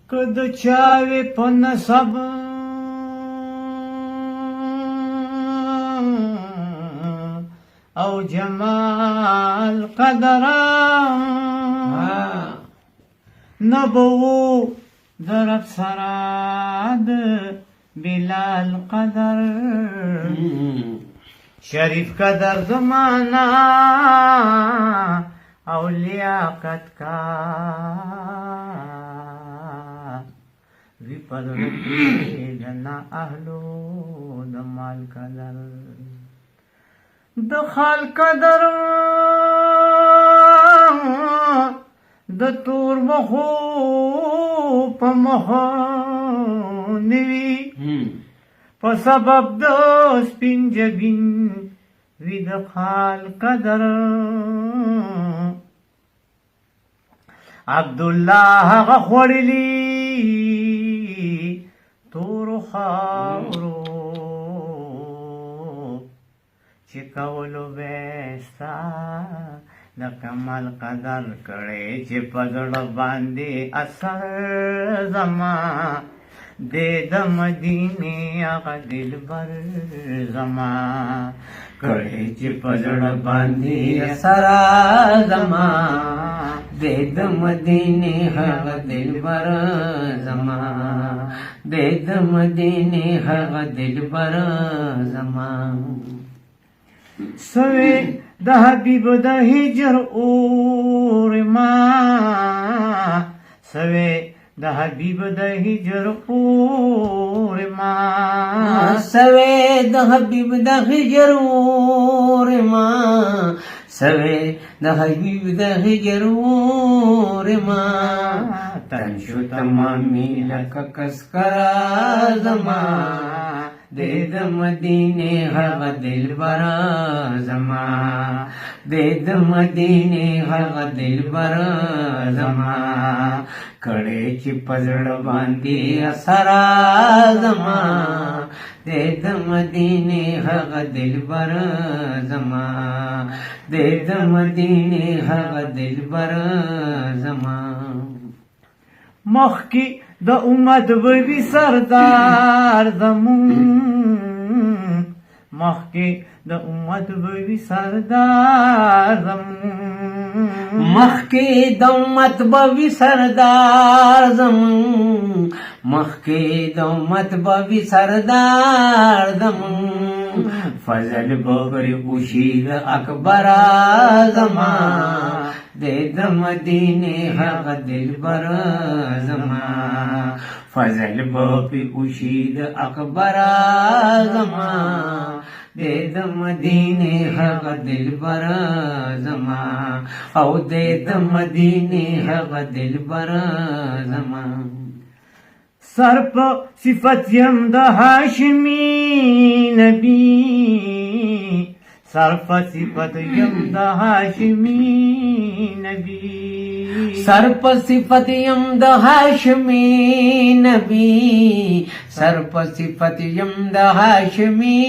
که د چاوې په نسب او جمال قدرم نبو در افسراد بلال قدر شریف قدر زمانا او لیاقت کا وی پدرکی جنا اهلو دمال قدر دخال قدر د تور مخو په مخو نوی په سبب د سپین جبین وی د خال قدر عبدالله هغه خوړلی تورو خاورو چې کولو بیستا د کمال قدر کړی چې په زړه باندې اثر زما دې د مدینې هغه دلبر زما کړی چې په زړه باندې اثر زما دې د مدینې هغه دلبر زما دې د مدینې هغه دلبر زما سوی د حبیب د هجر اور ما سوی د حبیب د هجر اور ما سوی د حبیب د هجر اور ما سوی د حبیب د هجر اور ما تن شو تمامی لکه کسکرا زما دې د مدینې هغه دلبر زما دې د مدینې هغه دلبر زما کړی چې په زړه باندې اثر زما دې د مدینې هغه دلبر زما دې د مدینې هغه دلبر زما مخکې د امت وی سردار زمون مخکې د امت وی سردار زمون مخکې د امت وی سردار زمون مخکې د امت وی سردار زمون فضل بغری اوشید اکبر زما دې د مدینې هغه دلبر زما فضل بغری اوشید اکبر زما دې د مدینې هغه دلبر زما او دې د مدینې هغه دلبر زما سر په صفت یم د هاشمی نبی سر په صفت یم د هاشمی نبی سر په صفت یم د هاشمی نبی سر په صفت یم د هاشمی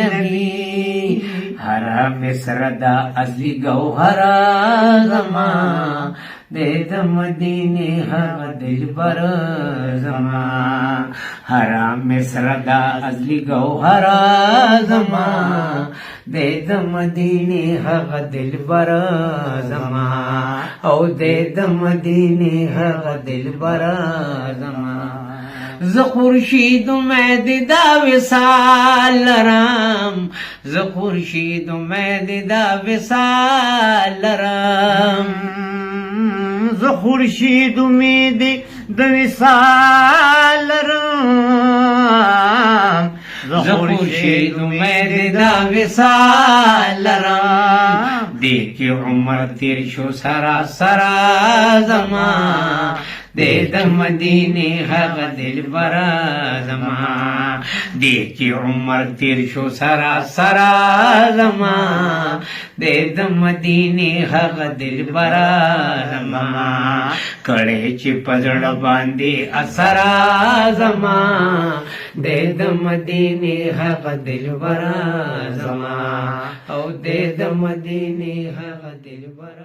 نبی هر مصر دا اصلی گوهر زما دې د مدینې هغه دلبر زما هر مصر دا اصلی گوهر زما دې د مدینې هغه دلبر زما او دې د مدینې هغه دلبر زما ز خورشید امید دا وصال لرم ز خورشید امید دا وصال لرم ز خورشید امید د وصال لرم ز خورشید امید د وصال لرم دې کې عمر تیر شو سرا سرا زما دې د مدینې هغه دلبر زما دې کې عمر تیر شو سرا سرا زما دې د مدینې هغه دلبر زما کړی چې په زړه باندې اثر زما دې د مدینې هغه دلبر زما او دې د مدینې هغه دلبر